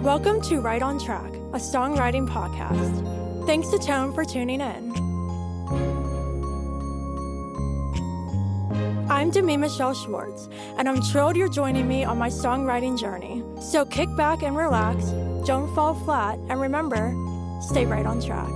Welcome to Right on Track, a songwriting podcast. Thanks to Tone for tuning in. I'm Demi Michelle Schwartz, and I'm thrilled you're joining me on my songwriting journey. So kick back and relax, don't fall flat, and remember, stay right on track.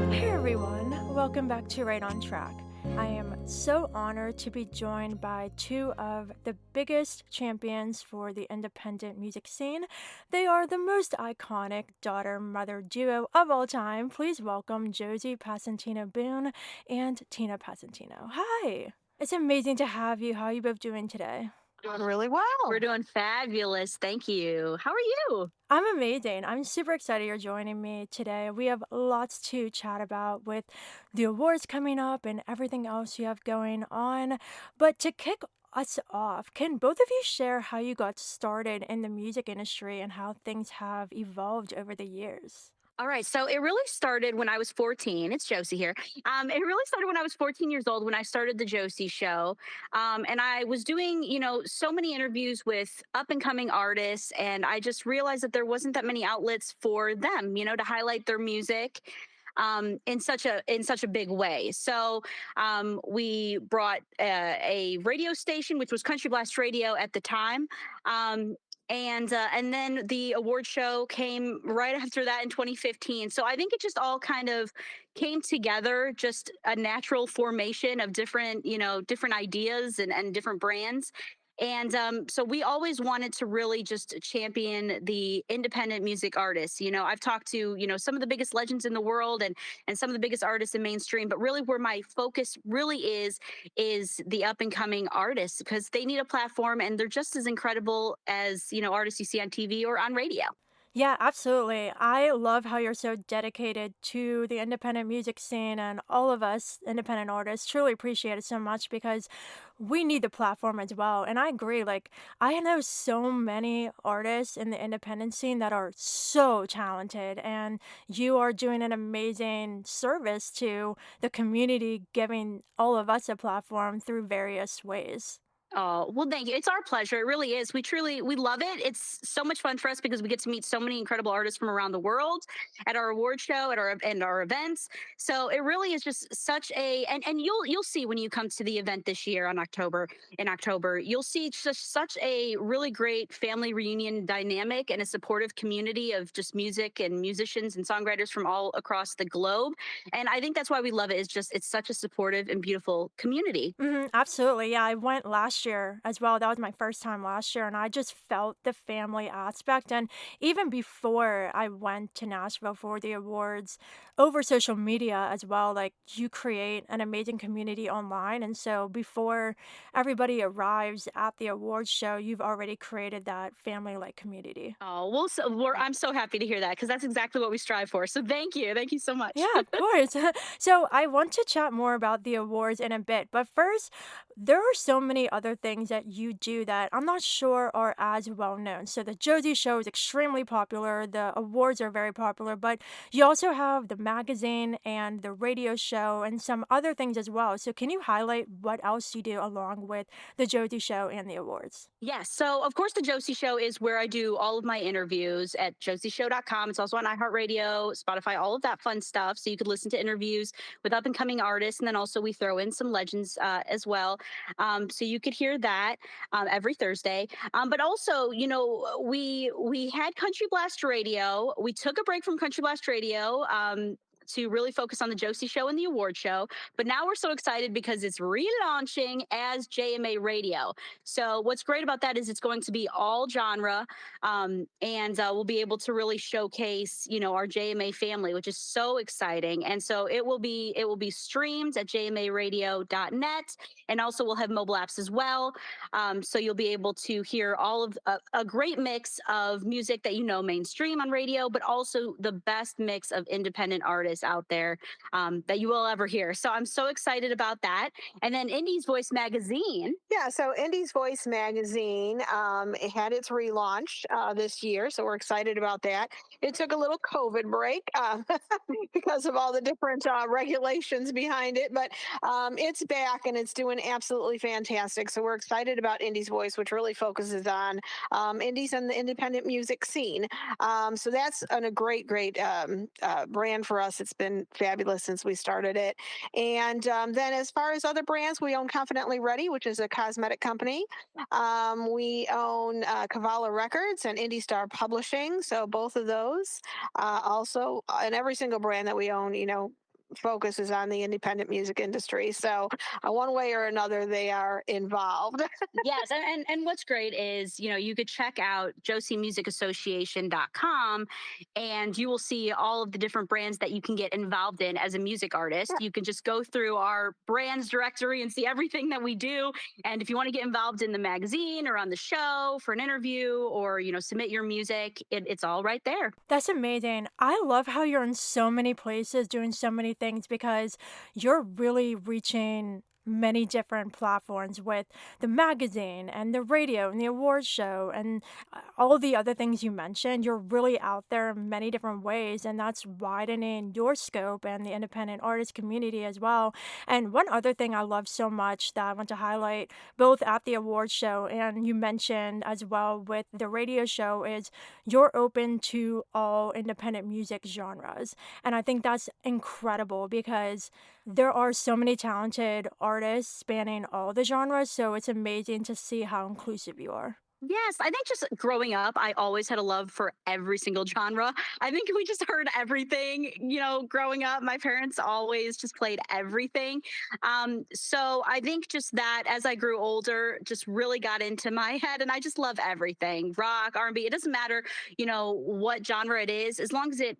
Hey everyone, welcome back to Right on Track. I am so honored to be joined by two of the biggest champions for the independent music scene. They are the most iconic daughter-mother duo of all time. Please welcome Josie Passantino-Boone and Tina Passantino. Hi! It's amazing to have you. How are you both doing today? Doing really well. We're doing fabulous. Thank you. How are you? I'm amazing. I'm super excited you're joining me today. We have lots to chat about with the awards coming up and everything else you have going on. But to kick us off, can both of you share how you got started in the music industry and how things have evolved over the years? All right. So it really started when I was 14. It's Josie here. It really started when I was 14 years old when I started the Josie show. And I was doing, so many interviews with up and coming artists. And I just realized that there wasn't that many outlets for them, to highlight their music in such a big way. So we brought a radio station, which was Country Blast Radio at the time. And then the award show came right after that in 2015. So I think it just all kind of came together, just a natural formation of different, different ideas and different brands. And so we always wanted to really just champion the independent music artists. I've talked to, some of the biggest legends in the world and some of the biggest artists in mainstream, but really where my focus really is the up and coming artists because they need a platform and they're just as incredible as, artists you see on TV or on radio. Yeah, absolutely. I love how you're so dedicated to the independent music scene, and all of us independent artists truly appreciate it so much because we need the platform as well. And I agree, like, I know so many artists in the independent scene that are so talented, and you are doing an amazing service to the community, giving all of us a platform through various ways. Oh, well, thank you. It's our pleasure. It really is. We love it. It's so much fun for us because we get to meet so many incredible artists from around the world at our award show, and our events. So it really is just such and you'll see when you come to the event this year in October, you'll see just such a really great family reunion dynamic and a supportive community of just music and musicians and songwriters from all across the globe. And I think that's why we love it. It's such a supportive and beautiful community. Absolutely. Yeah, I went last year as well. That was my first time last year, and I just felt the family aspect. And even before I went to Nashville for the awards, over social media as well, like you create an amazing community online. And so before everybody arrives at the awards show, you've already created that family like community. Oh, well, I'm so happy to hear that because that's exactly what we strive for. So thank you. Thank you so much. Yeah, of course. So I want to chat more about the awards in a bit, but first, there are so many other things that you do that I'm not sure are as well known. So the Josie Show is extremely popular, the awards are very popular, but you also have the magazine and the radio show and some other things as well. So can you highlight what else you do along with the Josie Show and the awards? Yes. So, of course, the Josie Show is where I do all of my interviews at josieshow.com. It's also on iHeartRadio, Spotify, all of that fun stuff. So you could listen to interviews with up and coming artists. And then also we throw in some legends as well. So you could hear that every Thursday. But also, we had Country Blast Radio. We took a break from Country Blast Radio. To really focus on the Josie Show and the award show. But now we're so excited because it's relaunching as JMA Radio. So what's great about that is it's going to be all genre, and we'll be able to really showcase, our JMA family, which is so exciting. And so it will be streamed at jmaradio.net, and also we'll have mobile apps as well. So you'll be able to hear all of a great mix of music that mainstream on radio, but also the best mix of independent artists voice out there that you will ever hear. So I'm so excited about that. And then Indie's Voice magazine. Yeah, so Indie's Voice magazine it had its relaunch this year, so we're excited about that. It took a little COVID break because of all the different regulations behind it, but it's back and it's doing absolutely fantastic. So we're excited about Indie's Voice, which really focuses on indies and the independent music scene. So that's a great brand for us. It's been fabulous since we started it. And then as far as other brands, we own Confidently Ready, which is a cosmetic company. We own Cavallo Records and Indie Star Publishing. So both of those also, and every single brand that we own, focuses on the independent music industry. So one way or another, they are involved. Yes, and what's great is, you could check out josiemusicassociation.com and you will see all of the different brands that you can get involved in as a music artist. You can just go through our brands directory and see everything that we do. And if you want to get involved in the magazine or on the show for an interview or, submit your music, it's all right there. That's amazing. I love how you're in so many places doing so many things because you're really reaching many different platforms with the magazine and the radio and the awards show and all the other things you mentioned. You're really out there in many different ways, and that's widening your scope and the independent artist community as well. And one other thing I love so much that I want to highlight, both at the awards show and you mentioned as well with the radio show, is you're open to all independent music genres. And I think that's incredible because there are so many talented artists spanning all the genres. So it's amazing to see how inclusive you are. Yes, I think just growing up, I always had a love for every single genre. I think we just heard everything, growing up. My parents always just played everything. So I think just that as I grew older, just really got into my head, and I just love everything, rock, R&B. It doesn't matter, what genre it is, as long as it,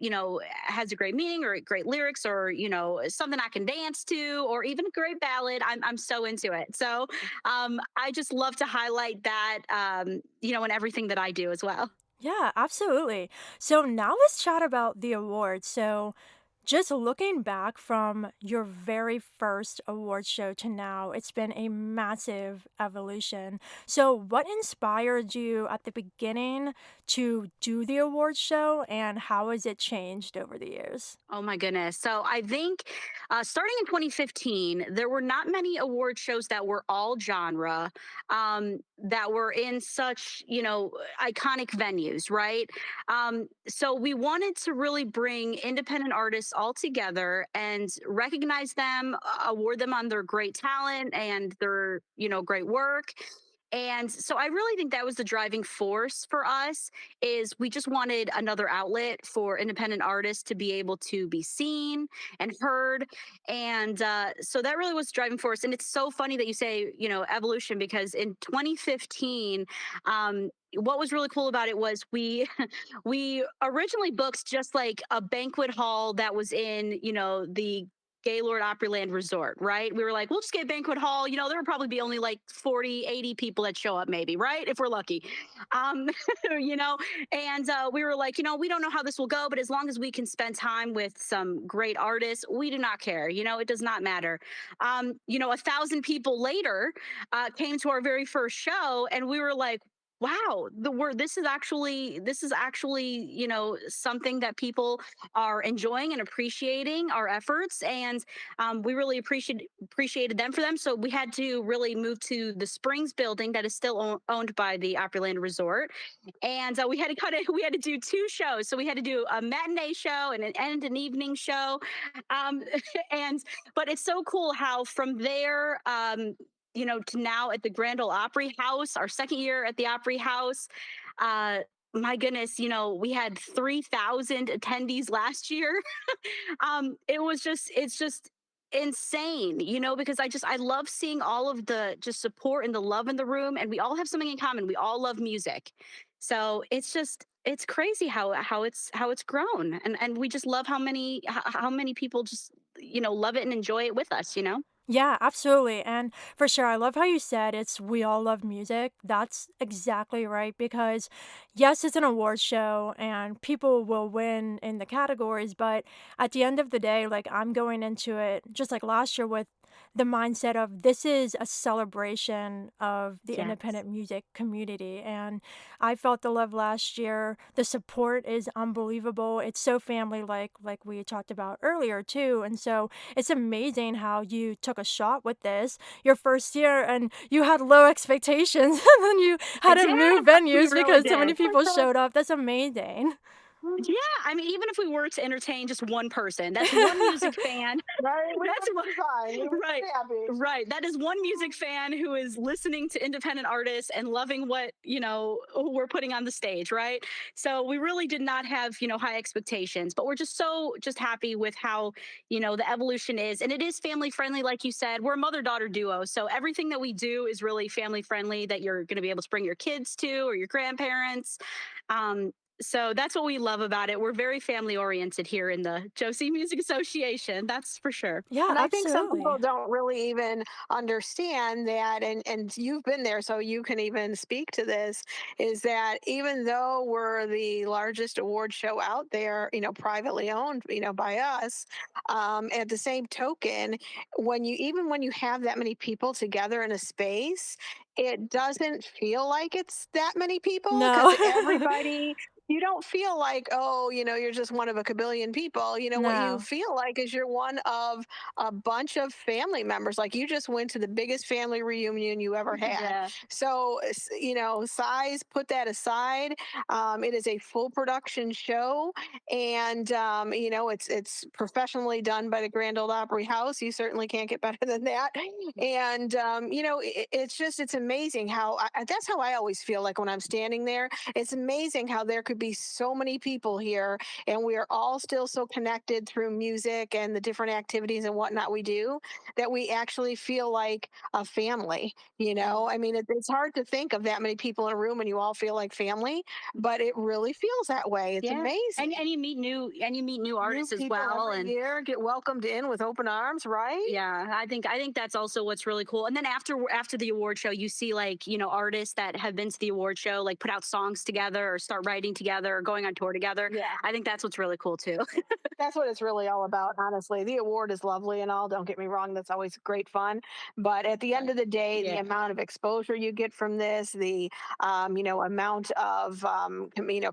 has a great meaning or great lyrics or, something I can dance to or even a great ballad. I'm so into it. So I just love to highlight that. In everything that I do as well. Yeah, absolutely. So now let's chat about the awards. So, just looking back from your very first award show to now, it's been a massive evolution. So, what inspired you at the beginning to do the award show, and how has it changed over the years? Oh my goodness. So I think starting in 2015, there were not many award shows that were all genre, that were in such, iconic venues, right? So we wanted to really bring independent artists all together and recognize them, award them on their great talent and their, great work. And so I really think that was the driving force for us is we just wanted another outlet for independent artists to be able to be seen and heard. And so that really was the driving force. And it's so funny that you say, evolution, because in 2015, what was really cool about it was we we originally booked just like a banquet hall that was in, the Gaylord Opryland Resort, right? We were like, we'll just get a banquet hall. There would probably be only like 40, 80 people that show up, maybe, right? If we're lucky. Um, you know, and we were like, we don't know how this will go, but as long as we can spend time with some great artists, we do not care. It does not matter. 1,000 people later came to our very first show, and we were like, wow, the word this is actually something that people are enjoying and appreciating our efforts, and we really appreciated them for them. So we had to really move to the Springs building that is still owned by the Opryland Resort, and we had to we had to do two shows. So we had to do a matinee show and an evening show, um, and but it's so cool how from there. To now at the Grand Ole Opry House, our second year at the Opry House. Uh, my goodness, we had 3,000 attendees last year. It's just insane, because I love seeing all of the just support and the love in the room, and we all have something in common. We all love music, so it's crazy how it's grown, and we just love how many people just love it and enjoy it with us. Yeah, absolutely. And for sure, I love how you said it's we all love music. That's exactly right because yes, it's an award show and people will win in the categories, but at the end of the day, like I'm going into it just like last year with the mindset of this is a celebration of the Yes. independent music community. And I felt the love last year. The support is unbelievable. It's so family like we talked about earlier too. And so it's amazing how you took a shot with this your first year and you had low expectations and then you I had to did. move We venues really because so did. many people showed up. That's amazing. Yeah, I mean, even if we were to entertain just one person, that's one music fan. Right? We That's would one, be fine. We would right. be happy. Right. That is one music fan who is listening to independent artists and loving what, we're putting on the stage, right? So we really did not have, high expectations, but we're just so just happy with how, the evolution is. And it is family friendly, like you said. We're a mother-daughter duo. So everything that we do is really family friendly that you're going to be able to bring your kids to or your grandparents. Um, so that's what we love about it. We're very family oriented here in the Josie Music Association. That's for sure. Yeah, And I think some people absolutely. don't really even understand that, and you've been there, so you can even speak to this, is that even though we're the largest award show out there, privately owned, by us, at the same token, when you have that many people together in a space, it doesn't feel like it's that many people because No. everybody you don't feel like, oh, you're just one of a kabillion people. What you No. feel like is you're one of a bunch of family members. Like you just went to the biggest family reunion you ever had. Yeah. So, size, put that aside. It is a full production show, and it's professionally done by the Grand Ole Opry House. You certainly can't get better than that. And it's amazing how that's how I always feel like when I'm standing there. It's amazing how there could be so many people here and we are all still so connected through music and the different activities and whatnot we do that we actually feel like a family. I mean, it's hard to think of that many people in a room and you all feel like family, but it really feels that way. It's Yeah. And amazing. you meet new New artists as people well. every And year get welcomed in with open arms, right? yeah, I think that's also what's really cool. And then after the award show, you see like, artists that have been to the award show like put out songs together or start writing together or going on tour together. Yeah. I think that's what's really cool too. That's what it's really all about, honestly. The award is lovely and all. Don't get me wrong, that's always great fun. But at the end of the day, the Yeah. amount of exposure you get from this, the amount of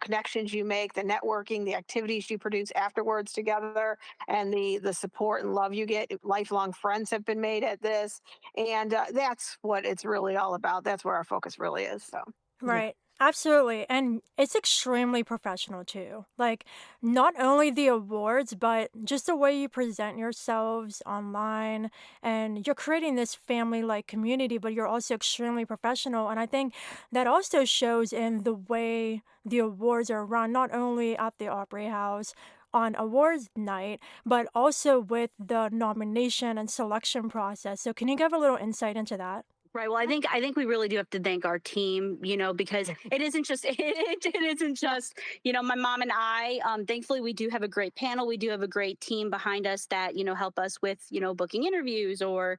connections you make, the networking, the activities you produce afterwards together, and the support and love you get. Lifelong friends have been made at this, and that's what it's really all about. That's where our focus really is. So. Yeah. Right. Absolutely. And it's extremely professional too. Like, not only the awards, but just the way you present yourselves online. And you're creating this family like community, but you're also extremely professional. And I think that also shows in the way the awards are run, not only at the Opry House on awards night, but also with the nomination and selection process. So, can you give a little insight into that? Right. Well, I think we really do have to thank our team, because it isn't just it isn't just my mom and I. Thankfully, we do have a great panel. We do have a great team behind us that help us with booking interviews or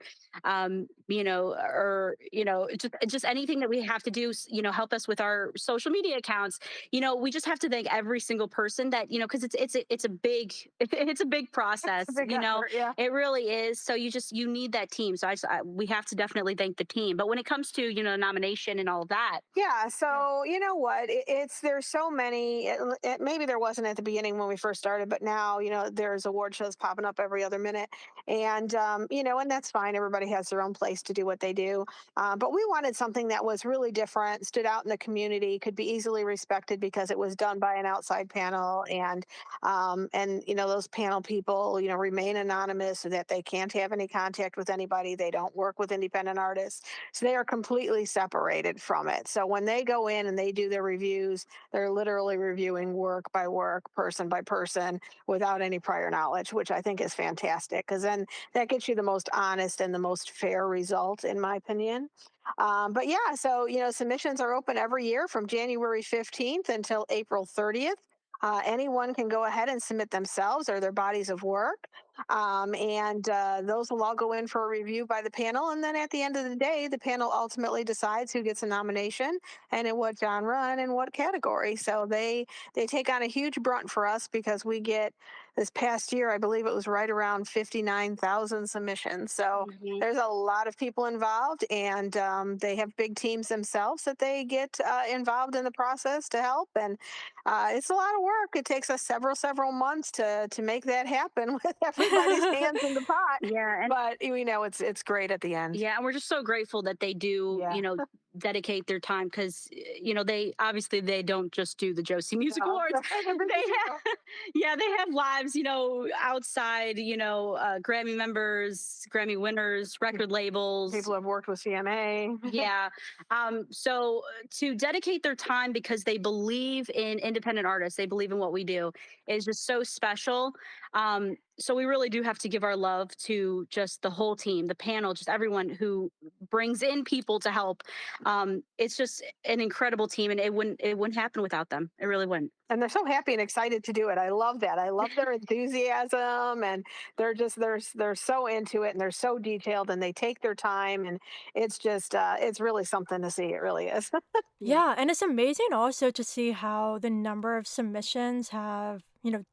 just anything that we have to do. Help us with our social media accounts. We just have to thank every single person that because it's a big it's a big It's a process. big effort, yeah. It really is. So you need that team. So we have to definitely thank the team. But when it comes to nomination and all of that, Yeah, so you know what? There's so many. Maybe there wasn't at the beginning when we first started, but now there's award shows popping up every other minute, and and that's fine. Everybody has their own place to do what they do, but we wanted something that was really different, stood out in the community, could be easily respected because it was done by an outside panel, and those panel people remain anonymous so that they can't have any contact with anybody. They don't work with independent artists. So they are completely separated from it. So when they go in and they do their reviews, they're literally reviewing work by work, person by person, without any prior knowledge, which I think is fantastic because then that gets you the most honest and the most fair result, in my opinion. But yeah, so submissions are open every year from January 15th until April 30th. Anyone can go ahead and submit themselves or their bodies of work. And those will all go in for a review by the panel. And then at the end of the day, the panel ultimately decides who gets a nomination and in what genre and in what category. So they take on a huge brunt for us because we get this past year, I believe it was right around 59,000 submissions. So Mhm. there's a lot of people involved, and they have big teams themselves that they get involved in the process to help. And it's a lot of work. It takes us several months to make that happen with everybody's hands in the pot. Yeah, and But you know, it's great at the end. yeah, and we're just so grateful that they do, Yeah. dedicate their time because they obviously they don't just do the Josie Music No, Awards. They have, yeah, they have lives, outside, Grammy members, Grammy winners, record labels. people have worked with CMA. Yeah. To dedicate their time because they believe in independent artists, they believe in what we do is just so special. So we really do have to give our love to just the whole team, the panel, just everyone who brings in people to help. It's just an incredible team, and it wouldn't happen without them. It really wouldn't. And they're so happy and excited to do it. I love that. I love their enthusiasm, and they're so into it, and they're so detailed, and they take their time, and it's just it's really something to see. It really is. Yeah. Yeah, and it's amazing also to see how the number of submissions have,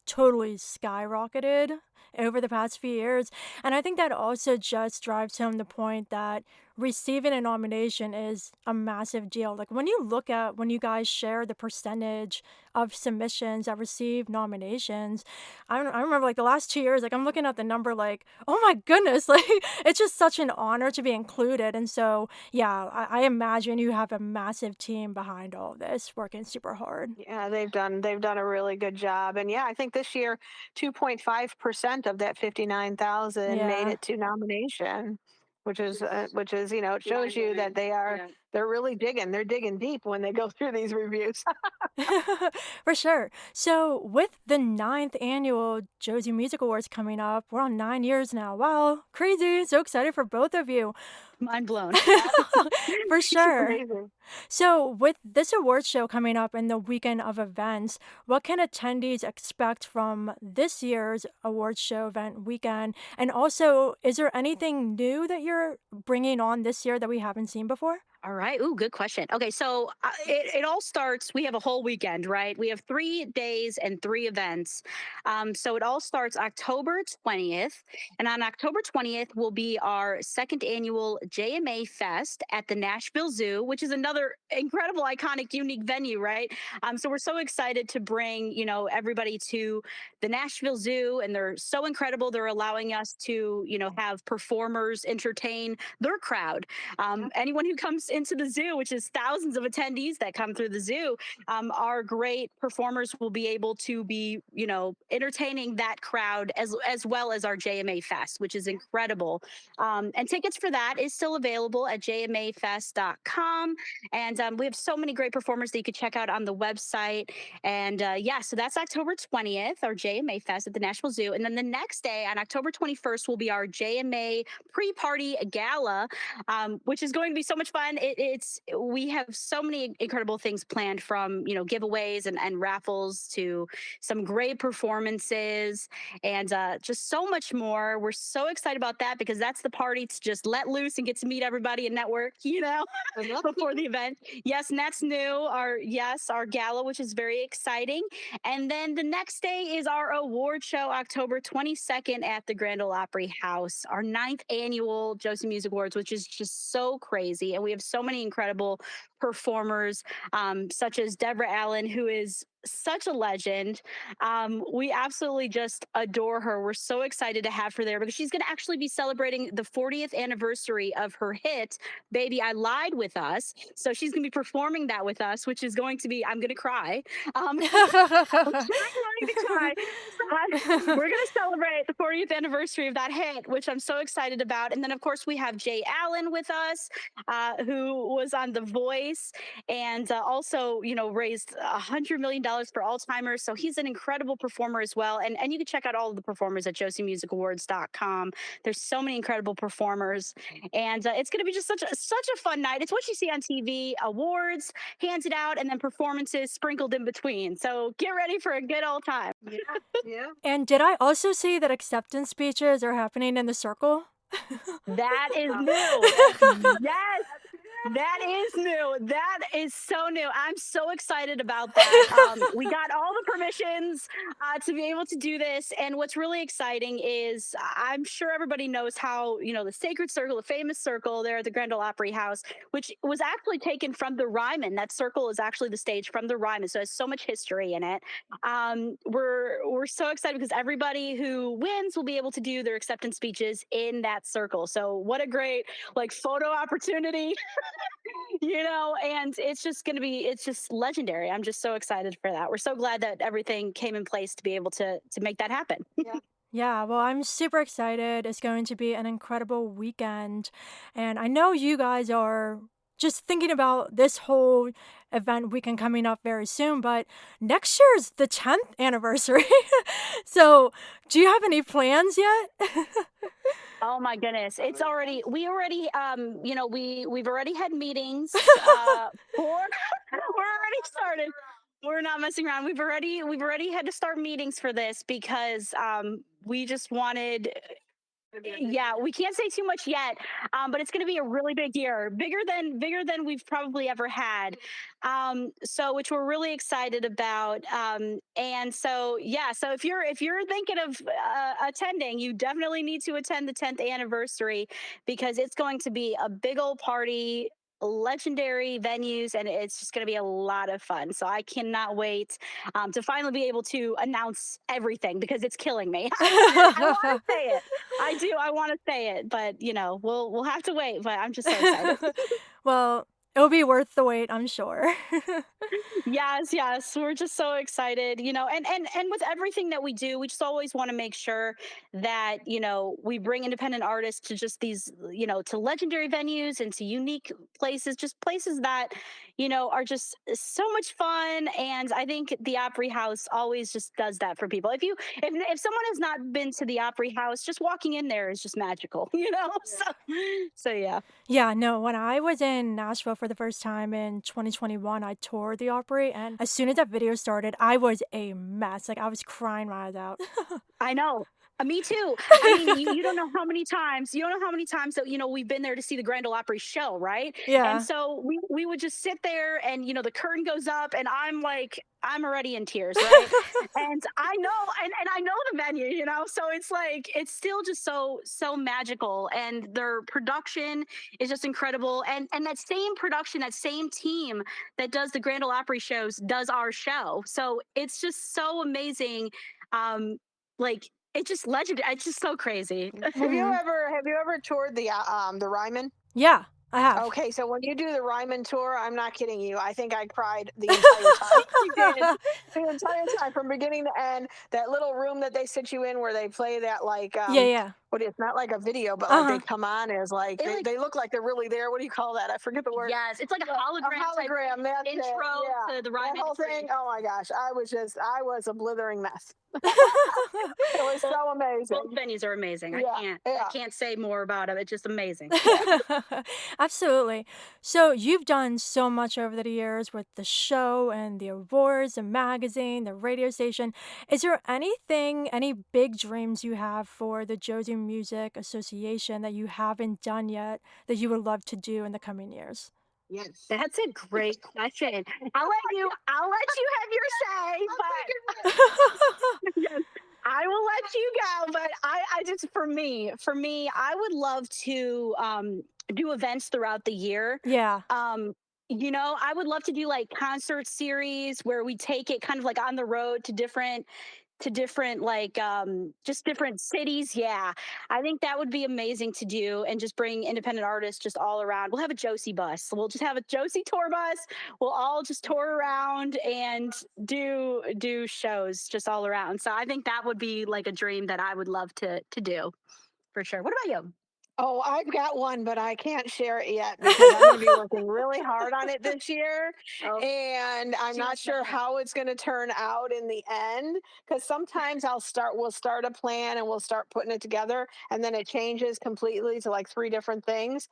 totally skyrocketed over the past few years. And I think that also just drives home the point that receiving a nomination is a massive deal. Like when you look at when you guys share the percentage of submissions that receive nominations, I remember like the last 2 years, like I'm looking at the number like, oh my goodness, like it's just such an honor to be included. And so yeah, I imagine you have a massive team behind all of this working super hard. Yeah, they've done a really good job. And yeah, I think this year 2.5% of that 59,000 made Yeah. it to nomination, which is it shows Mind you that blowing. Yeah. they're really digging. They're digging deep when they go through these reviews. For sure. So, with the ninth annual Josie Music Awards coming up, we're on 9 years now. Wow, crazy. So excited for both of you. Mind blown. For It's sure. amazing. So, with this award show coming up in the weekend of events, what can attendees expect from this year's award show event weekend? And also, is there anything new that you're bringing on this year that we haven't seen before? All right. Ooh, good question. Okay, so it all starts. We have a whole weekend, right? We have 3 days and 3 events. So it all starts October 20th, and on October 20th will be our second annual JMA Fest at the Nashville Zoo, which is another incredible, iconic, unique venue, right? So we're so excited to bring everybody to the Nashville Zoo, and they're so incredible. They're allowing us to have performers entertain their crowd. Anyone who comes into the zoo, which is thousands of attendees that come through the zoo, our great performers will be able to be, entertaining that crowd as well as our JMA Fest, which is incredible. And tickets for that is still available at jmafest.com. And we have so many great performers that you could check out on the website. And yeah, so that's October 20th, our JMA Fest at the Nashville Zoo. And then the next day on October 21st will be our JMA pre-party gala, which is going to be so much fun. We have so many incredible things planned, from giveaways and raffles to some great performances, and just so much more. We're so excited about that because that's the party to just let loose and get to meet everybody and network, before the event. Yes, and that's new. Our gala, which is very exciting. And then the next day is our award show, October 22nd at the Grand Ole Opry House, our ninth annual Josie Music Awards, which is just so crazy. And we have so many incredible performers, such as Deborah Allen, who is such a legend. We absolutely just adore her. We're so excited to have her there because she's going to actually be celebrating the 40th anniversary of her hit, Baby I Lied, with us. So she's going to be performing that with us, which is going to be, I'm going to cry. I'm trying to cry. We're going to celebrate the 40th anniversary of that hit, which I'm so excited about. And then, of course, we have Jay Allen with us, who was on The Voice, and also, raised $100 million $100 for Alzheimer's. So he's an incredible performer as well. And you can check out all of the performers at josiemusicawards.com. There's so many incredible performers. And it's going to be just such a fun night. It's what you see on TV, awards handed out, and then performances sprinkled in between. So get ready for a good old time. Yeah, yeah. And did I also see that acceptance speeches are happening in the circle? That is new. Yes. That is new. That is so new. I'm so excited about that. We got all the permissions to be able to do this. And what's really exciting is I'm sure everybody knows how, the Sacred Circle, the famous circle there at the Grand Ole Opry House, which was actually taken from the Ryman. That circle is actually the stage from the Ryman. So it has so much history in it. We're so excited because everybody who wins will be able to do their acceptance speeches in that circle. So what a great photo opportunity. And it's just legendary. I'm just so excited for that. We're so glad that everything came in place to be able to make that happen. Yeah. Yeah, well, I'm super excited. It's going to be an incredible weekend. And I know you guys are just thinking about this whole event weekend coming up very soon, but next year's the 10th anniversary. So, do you have any plans yet? Oh my goodness. It's already we already we've already had meetings for we're already started. We're not messing around. We've already had to start meetings for this because we just wanted. Yeah, we can't say too much yet, but it's going to be a really big year, bigger than we've probably ever had. So which we're really excited about. And so yeah, so if you're thinking of attending, you definitely need to attend the 10th anniversary because it's going to be a big old party. Legendary venues, and it's just going to be a lot of fun. So I cannot wait to finally be able to announce everything because it's killing me. I want to say it. I do. I want to say it, but we'll have to wait. But I'm just so excited. Well, it'll be worth the wait, I'm sure. Yes, yes, we're just so excited, and with everything that we do, we just always want to make sure that we bring independent artists to just these, to legendary venues and to unique places, just places that are just so much fun. And I think the Opry House always just does that for people. If someone has not been to the Opry House, just walking in there is just magical, So yeah. Yeah, no, when I was in Nashville for the first time in 2021, I toured the Opry, and as soon as that video started, I was a mess. Like, I was crying my eyes out. I know. Me too. I mean, you don't know how many times that we've been there to see the Grand Ole Opry show, right? And Yeah. so we would just sit there, and the curtain goes up, and I'm already in tears, right? And I know, and I know the venue, so it's it's still just so magical, and their production is just incredible, and that same production, that same team that does the Grand Ole Opry shows does our show, so it's just so amazing. Like it's just legendary. It's just so crazy. Mhm. Have you ever toured the Ryman? Yeah, I have. Okay, so when you do the Ryman tour, I'm not kidding you. I think I cried the entire time. You did. The entire time from beginning to end. That little room that they sit you in where they play that Yeah, yeah. what is not like a video, but like they Uh-huh. come on as It like they look like they're really there. What do you call that? I forget the word. yes, it's like a Yeah, a hologram type hologram. That's it. intro Yeah, to the that Ryman. whole It's pretty thing. Oh my gosh, I was a blithering mess. It was both, so amazing. both venues are amazing. I Yeah, can't I yeah, can't say more about them. It's just amazing. yeah. Absolutely. So you've done so much over the years with the show and the awards, the magazine, the radio station. Is there anything, any big dreams you have for the Josie Music Association that you haven't done yet that you would love to do in the coming years? Yes. That's a great question. I'll let you have your say, but yes, I will let you go. But I just for me, I would love to do events throughout the year. Yeah. Um, I would love to do like concert series where we take it kind of like on the road to different just different cities. Yeah, I think that would be amazing to do, and just bring independent artists just all around. We'll have a Josie bus, we'll just have a Josie tour bus. We'll all just tour around and do shows just all around. So I think that would be like a dream that I would love to do for sure. What about you? Oh, I've got one, but I can't share it yet because I'm going to be working really hard on it this year. Oh, And I'm too not much sure pressure. how it's going to turn out in the end. Because sometimes we'll start a plan and we'll start putting it together, and then it changes completely to like three different things.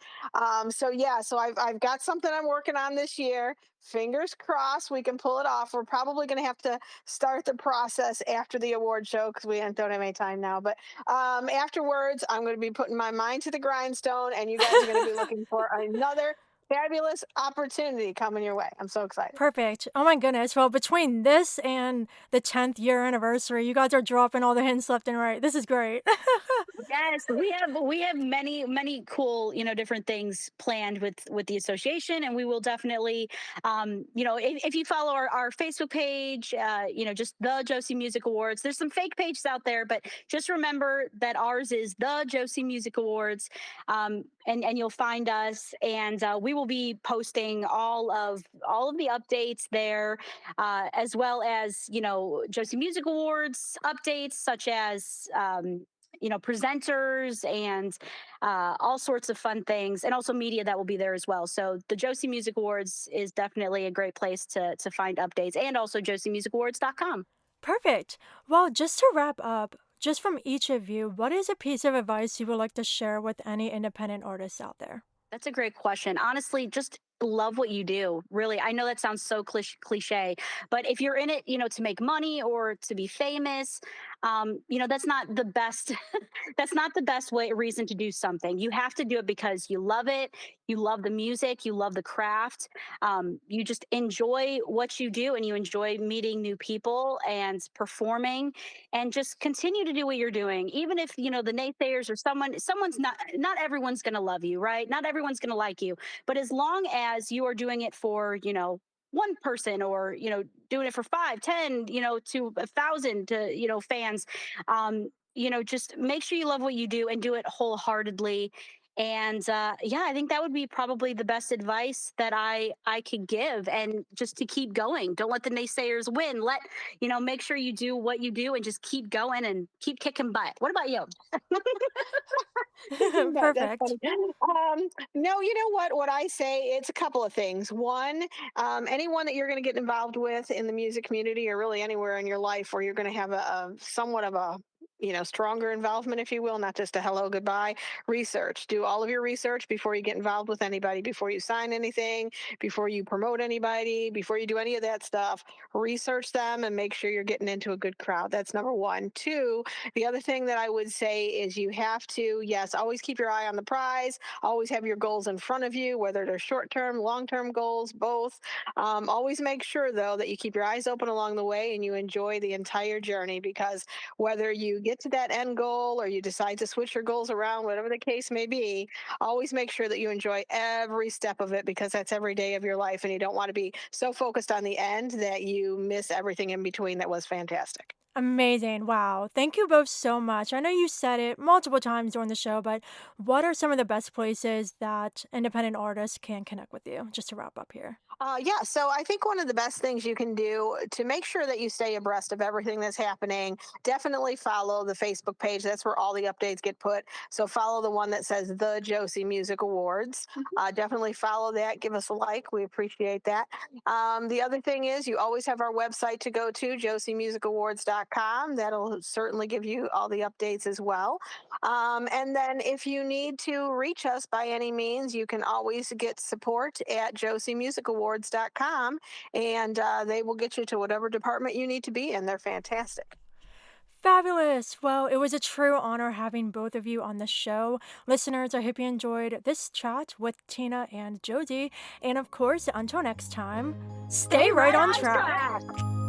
So yeah, so I've got something I'm working on this year. Fingers crossed we can pull it off. We're probably going to have to start the process after the award show because we don't have any time now. But afterwards, I'm going to be putting my mind to the grindstone, and you guys are going to be looking for another fabulous opportunity coming your way. I'm so excited. Perfect. Oh my goodness. Well, between this and the 10th year anniversary, you guys are dropping all the hints left and right. This is great. Yes, we have many cool, different things planned with the association, and we will definitely, if you follow our Facebook page, just the Josie Music Awards. There's some fake pages out there, but just remember that ours is the Josie Music Awards, and you'll find us, and we will be posting all of the updates there, as well as Josie Music Awards updates such as. Presenters and all sorts of fun things, and also media that will be there as well. So the Josie Music Awards is definitely a great place to find updates, and also josiemusicawards.com. Perfect. Well, just to wrap up, just from each of you, what is a piece of advice you would like to share with any independent artists out there? That's a great question. Honestly, just love what you do. Really, I know that sounds so cliche, but if you're in it, to make money or to be famous, that's not the best. That's not the best way reason to do something. You have to do it because you love it. You love the music. You love the craft. You just enjoy what you do, and you enjoy meeting new people and performing, and just continue to do what you're doing, even if the naysayers or someone's not everyone's going to love you, right? Not everyone's going to like you, but as long as you are doing it for one person, or doing it for 5, 10, to 1,000, to fans, just make sure you love what you do and do it wholeheartedly. And yeah, I think that would be probably the best advice that I could give, and just to keep going. Don't let the naysayers win. Make sure you do what you do, and just keep going and keep kicking butt. What about you? Kicking butt. That's Perfect. funny. No, you know what? What I say, it's a couple of things. One, anyone that you're going to get involved with in the music community, or really anywhere in your life where you're going to have a somewhat of a stronger involvement, if you will, not just a hello goodbye. Research. Do all of your research before you get involved with anybody, before you sign anything, before you promote anybody, before you do any of that stuff. Research them and make sure you're getting into a good crowd. That's number one. Two, the other thing that I would say is you have to, yes, always keep your eye on the prize, always have your goals in front of you, whether they're short term, long term goals, both. Always make sure, though, that you keep your eyes open along the way and you enjoy the entire journey, because whether you get to that end goal or you decide to switch your goals around, whatever the case may be, always make sure that you enjoy every step of it, because that's every day of your life. And you don't want to be so focused on the end that you miss everything in between that was fantastic. Amazing. Wow. Thank you both so much. I know you said it multiple times during the show, but what are some of the best places that independent artists can connect with you? Just to wrap up here. Yeah, so I think one of the best things you can do to make sure that you stay abreast of everything that's happening, definitely follow the Facebook page. That's where all the updates get put. So follow the one that says the Josie Music Awards. Definitely follow that. Give us a like. We appreciate that. The other thing is, you always have our website to go to, josiemusicawards.com. That'll certainly give you all the updates as well. And then if you need to reach us by any means, you can always get support at josiemusicawards.com, and they will get you to whatever department you need to be in. They're fantastic. Fabulous. Well, it was a true honor having both of you on the show. Listeners, I hope you enjoyed this chat with Tina and Josie. And of course, until next time, stay Stay right right on on track. track.